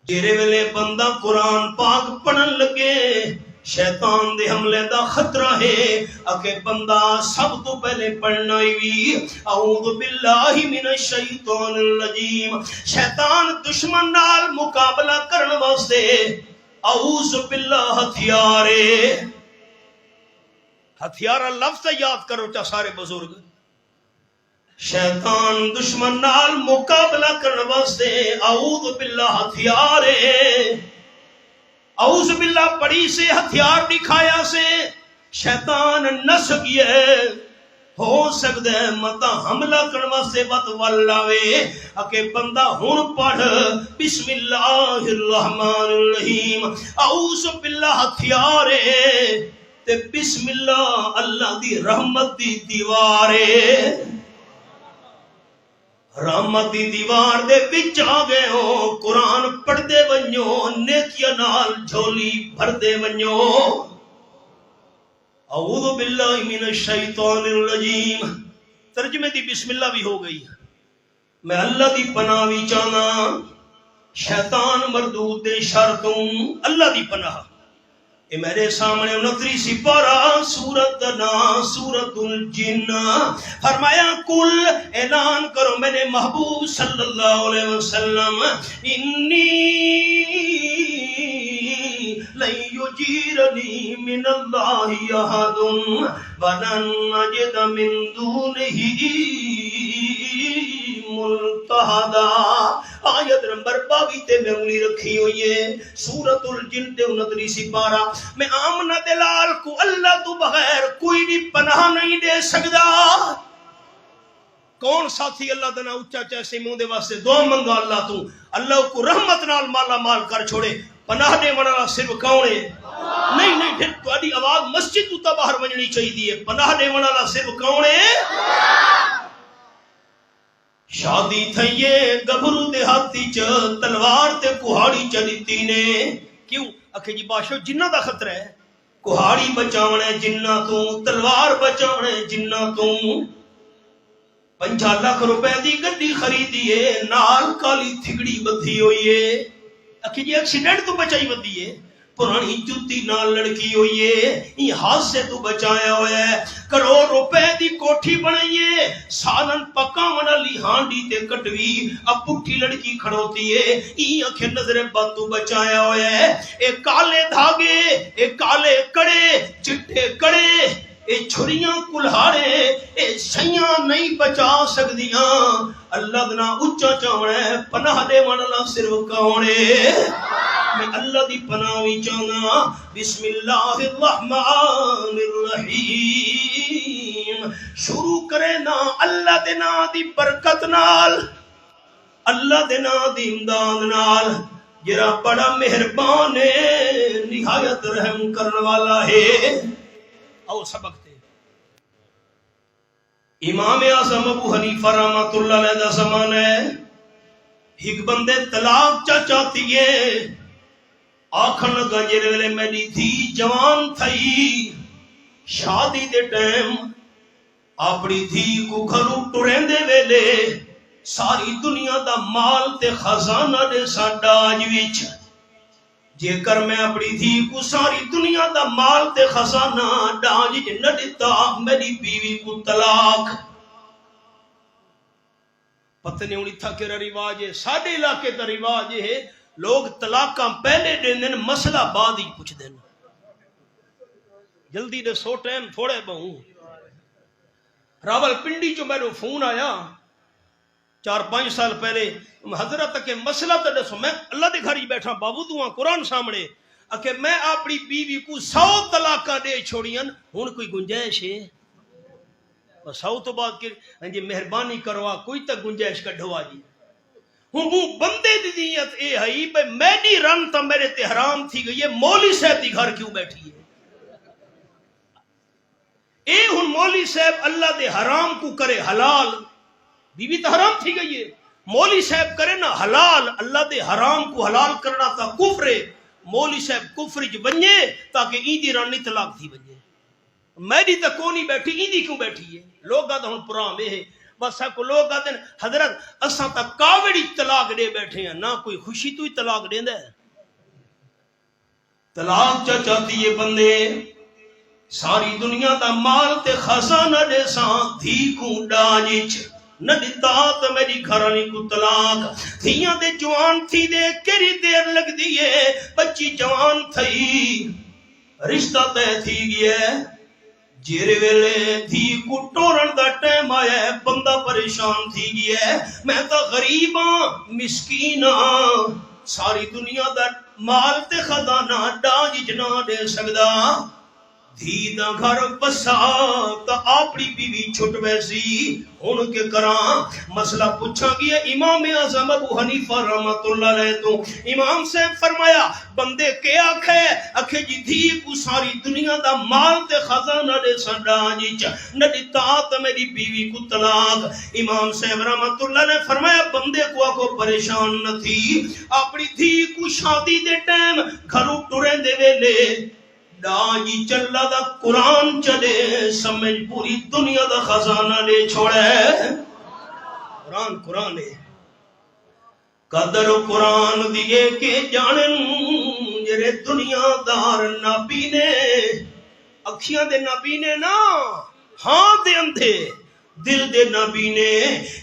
جیرے ویلے بندہ قرآن پاک پڑھن لگے شیطان دے حملے دا خطرہ ہے اکے بندہ سب تو پہلے پڑھنا ہی اعوذ باللہ من الشیطان الرجیم. شیطان دشمن نال مقابلہ کرن واسطے اعوذ باللہ ہتھیارہ لفظ یاد کرو چا سارے بزرگ. شیطان دشمن نال مقابلہ کرنے واسطے اعوذ باللہ ہتھیار ہے. اعوذ باللہ پڑی سے ہتھیار دکھایا سے شیطان نس گیا ہو سکتا ہے متا حملہ کرنے واسطے بات واللاوے اکے بندہ ہون پڑھ بسم اللہ الرحمن الرحیم. اعوذ باللہ ہتھیار ہے تے بسم اللہ اللہ دی رحمت دی دیوار ہے. رحمت دی دیوار دے وچ آ گئے ہو قرآن پڑھ دے ونجو نیکیاں نال جھولی بھر دے ونجو. اعوذ باللہ من الشیطان الرجیم ترجمے دی بسم اللہ بھی ہو گئی. میں اللہ دی پناہ بھی چاہنا شیطان مردود دے شرطوں اللہ دی پناہ. اے میرے سامنے 29 سپارہ سورت نا سورت الجن فرمایا کل اعلان کرو میرے محبوب صلی اللہ علیہ وسلم انی لن یجیرنی من اللہ احد ولن اجد من دونہ ملتحدا. آیت نمبر 22 تے میں انگلی رکھی ہوئی ہے سورت الجن تے 29 سپارہ. میں آمنہ دلال کو اللہ تو بغیر کوئی بھی پناہ نہیں دے سکتا. کون ساتھی اللہ دنا اچھا چیسے موں دے واسطے دعا منگا اللہ تو اللہ کو رحمت نال مالا مال کر چھوڑے. پناہ دے منالا صرف کون ہے؟ نہیں پھر تو آدھی آواز مسجد تو باہر ونجنی چاہیے. پناہ دے منالا صرف کون ہے؟ شادی تھئیے گبھرو دے ہاتھی چ تلوار تے کہاڑی چلیتی نے. کیوں؟ اکھے جی باشو جنہ دا خطرہ ہے. کہاڑی بچاونے جنہ تو تلوار بچاونے جنہ تو. 5 لاکھ روپے دی گڈی خریدیے نال کالی تھگڑی بدھی ہوئی ہے. اکھے جی ایکسیڈنٹ تو بچائی بدھی ہے. پرانی جوتی نال لڑکی ہوئی ہے. یہ حادثے تو بچایا ہوا ہے. کروڑ روپے دی کوٹھی بنائیے سالن پکاون والی ہانڈی تے کٹوی اب پٹھی لڑکی کھڑوتی ہے. یہ اکھے نظر بد تو بچایا ہوا ہے. اے کالے دھاگے اے کالے کڑے چٹے کڑے اے چھریاں کلہاڑے اے سیاں نہیں بچا سکدیاں. اللہ دنا اچا چاونا ہے پناہ دے والا صرف کون ہے؟ میں اللہ دی پناہ بھی چاہنا. بسم اللہ الرحمن الرحیم. شروع کرے نا اللہ دے نا دی برکت نال اللہ دے نا دی امداد نال جرا بڑا مہربان ہے نہایت رحم کرنے والا ہے. او سبق تے امام اعظم ابو حنیفہ رحمۃ اللہ علیہ دا زمانہ ہے. ایک بندے طلاق چاہتی ہے. آکھن لگا جیرے ویلے میری دھی جوان تھئی شادی دے ٹائم اپنی دھی کو گھروں ٹرین دے ویلے ساری دنیا دا مال تے خزانہ دے ساڈاج وچ. جے کر میں اپنی دھی کو ساری دنیا دا مال تے خزانہ ڈاج نہ دیتا میری بیوی کو طلاق. پتہ نہیں ہونی تھا کہ رواج ہے ساڈے علاقے دا رواج ہے لوگ طلاقاں پہلے دن دن مسئلہ بعد ہی پوچھ دین. جلدی دے سو ٹائم تھوڑے بہوں. راول پنڈی جو میرے فون آیا 4-5 سال پہلے حضرت کہ مسئلہ تو دسو. میں اللہ دے گھر ہی بیٹھا بابو دعا قرآن سامنے کہ میں اپنی بیوی کو 100 طلاقاں دے چھوڑیاں ہن کوئی گنجائش ہے؟ 100 تو بعد کہ جی مہربانی کروا کوئی تک گنجائش کڈھوا جی. ہوں بندے دی دیت اے ہئی بھئی میری رن تا میرے تے حرام تھی گئی ہے. مولی صاحب دی گھر کیوں بیٹھی ہے؟ اے ہن مولی صاحب اللہ دے حرام کو کرے حلال. بی بی تا حرام تھی گئی ہے. مولی صاحب کرے نا حلال اللہ دے حرام کو حلال کرنا تا کفر ہے. مولی صاحب کفر جو بنجے تاکہ این دی رن نہیں طلاق تھی بنجے. میری تا کونی بیٹھی این دی کیوں بیٹھی ہے؟ لوگ آدھا ہن پرام ہے بس کو لوگ آتے ہیں حضرت اساں تا کاوڑی طلاق دے بیٹھے ہیں نہ کوئی خوشی تو ہی طلاق دیندا ہے طلاق چاہتی ہے بندے ساری دنیا دا مال تے خزانہ دے ساں دھی کو ڈاجچ نہ دیتا تو میری گھرانی کو طلاق تھیاں دے جوان تھی دے کری دیر لگ دیئے بچی جوان تھی رشتہ تے تھی گیا جیرے ویلے تھی کو ٹورن دا ٹائم آیا ہے بندہ پریشان تھی گیا ہے میں تا غریباں مسکیناں ساری دنیا دا مال تے خزانہ ڈاج جنا دے سکدا دھی دا گھر بسا تا اپنی بیوی چھٹ ویسی ہن کے کراں مسئلہ پوچھا گیا امام اعظم ابو حنیفہ رحمۃ اللہ علیہ تو امام سے فرمایا بندے کے آکھے جی دھی کو ساری دنیا دا مال تے خزانہ دے سڈا جی نہ دیتا تے میری بیوی کو طلاق امام صاحب رحمۃ اللہ نے فرمایا بندے کو آکو پریشان نہ تھی اپنی دھی کو شادی دے ٹائم گھروں ٹرے دے ویلے ڈاجی چلا دا قرآن چلے سمجھ پوری دنیا دا خزانہ لے چھوڑے قرآن ہے قدر قرآن دیئے کے جانن جرے دنیا دار نبی نے اکھیاں دے نبی نے نا ہاں دے اندھے دل دے نبی نے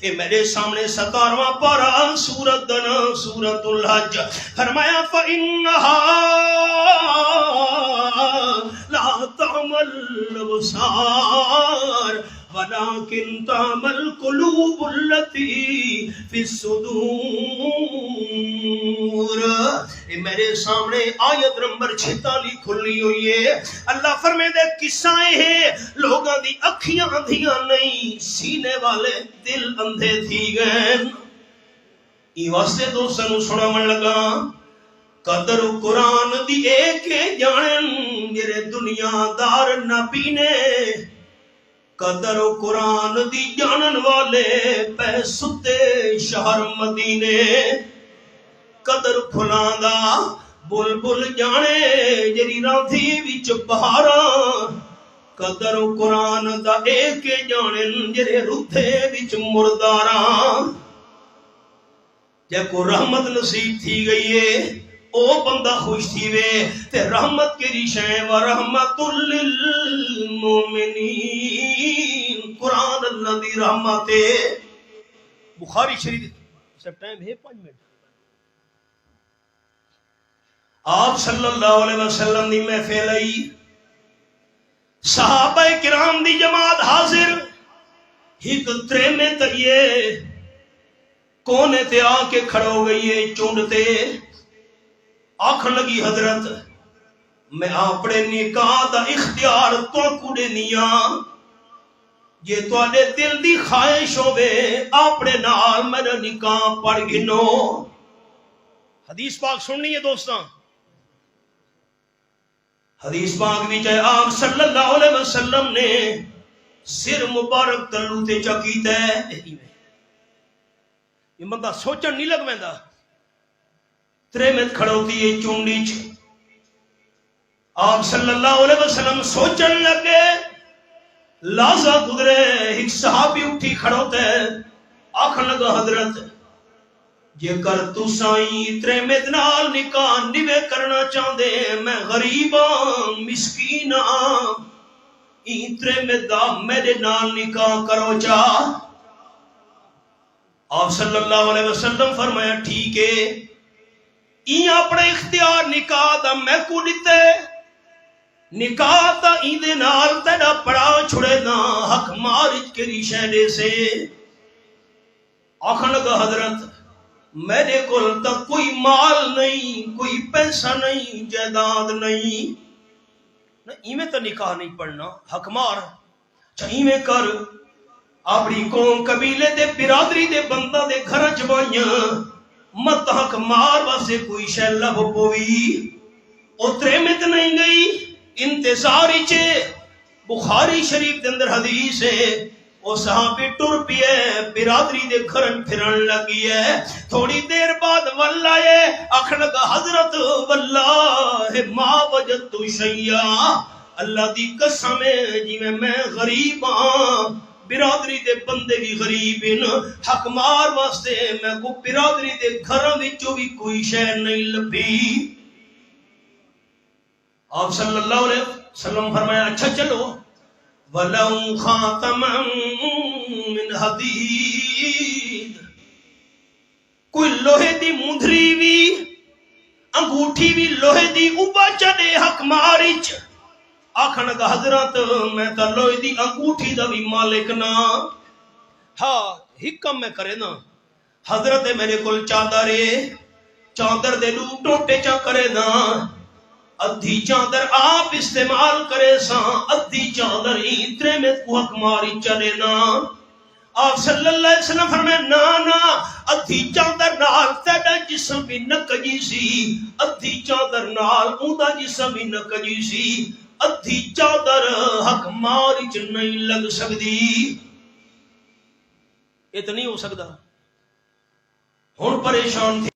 اے میرے سامنے 17واں پارہ سورت دنا سورت الحج فرمایا فَإِنَّهَا لا تعمل الابصار ولكن تعمل القلوب التي في الصدور اے میرے سامنے آیت نمبر 46 کھلی ہوئی ہے اللہ فرمائے دے قصہ ہے لوگاں دی اکھیاں اندھیاں نہیں سینے والے دل اندھے تھی گئے ای واسطے دوستاں سنا من لگا قدر قرآن دی ایک جانن میرے دنیا دار نبی نے قدر قرآن دی جانن والے پہ ستے شہر مدینے قدر پھلاں دا بلبل جانے جری راندھی وچ بہاراں قدر قرآن دا ایک جانن جرے رتھے وچ مرداراں جے کو رحمت نصیب تھی گئی ہے او بندہ خوش تھی وے تے رحمت کے ریشیں و رحمت للمومنین قرآن اللہ دی رحمت بخاری شریف سب ٹائم ہے 5 منٹ آپ صلی اللہ علیہ وسلم دی محفل آئی صحابہ کرام دی جماعت حاضر ہک ترے میں تیے کونے تے آ کے کھڑو گئی ہے چونڈتے آنکھ لگی حضرت میں اپنے نکاح دا اختیار تو کڑے نیاں یہ تو آلے دل دی خواہش ہوئے اپنے نال میرا نکاح پڑھ گنو حدیث پاک سننی ہے دوستاں حدیث پاک بھی چاہے آپ صلی اللہ علیہ وسلم نے سر مبارک تلو تے چکیتا ہے یہ بندہ سوچن نہیں لگ ویندا ترے میں کھڑوتی ہے چونڈی چ آپ صلی اللہ علیہ وسلم سوچن لگے لازا گزرے ایک صحابی اٹھی کھڑوتے آکھن لگا حضرت جے کر تو سائیں ترے میں نال نکاح نوے کرنا چاہدے میں غریباں مسکیناں این ترے میں دا میرے نال نکاح کرو چاہ آپ صلی اللہ علیہ وسلم فرمایا ٹھیک ہے این اپنے اختیار نکاح دا میں کو دیتے نکاح تا این دے نال تیڑا پڑا چھڑے نا حق مارج کے ریشہ دے سے آخر لگا حضرت میرے کل تک کوئی مال نہیں کوئی پیسہ نہیں جائیداد نہیں ایمیں تو نکاح نہیں پڑھنا حق مار اچھا ایمیں کر اپنی قوم قبیلے دے برادری دے بندہ دے گھر جوائیاں مت حق مار واسے کوئی شے لب پوئی اترے میں تو نہیں گئی انتظاری چے بخاری شریف دے اندر حدیث ہے وہ صحابی ٹر پیے برادری دے گھرن پھرن لگی ہے تھوڑی دیر بعد واللہ اکھڑگا حضرت واللہ ما وجدت شیعہ اللہ دی قسم ہے جی میں غریب ہاں برادری دے بندے بھی غریب ہیں، حق مار واسطے میں کو برادری دے گھراں وچوں بھی کوئی شے نہیں لبھی۔ آپ صلی اللہ علیہ وسلم فرمایا اچھا چلو، وَلَوْ خَاتَمًا مِّنْ حَدِيدٍ، کوئی لوہے دی مندری بھی انگوٹھی بھی لوہے دی اوبا چڑے حق مارچ، آکھن کا حضرت میں تا لوہے دی انگوٹھی دا بھی مالک نا، ہاں حکم میں کرے نا حضرت میرے کل چادر دے لو ٹوٹے چا کرے نا، ادھی چادر آپ استعمال کرے سا، ادھی چادر اترے میں کو حق ماری چلے نا۔ آپ صلی اللہ علیہ وسلم فرمائے نا ادھی چادر نال تیڑا جسم بھی نکجی سی، ادھی چادر نال اوندا جسم بھی نکجی سی، ادھی چادر حق ماری چ نہیں لگ سکتی، یہ تو نہیں ہو سکتا۔ ہن پریشان تھی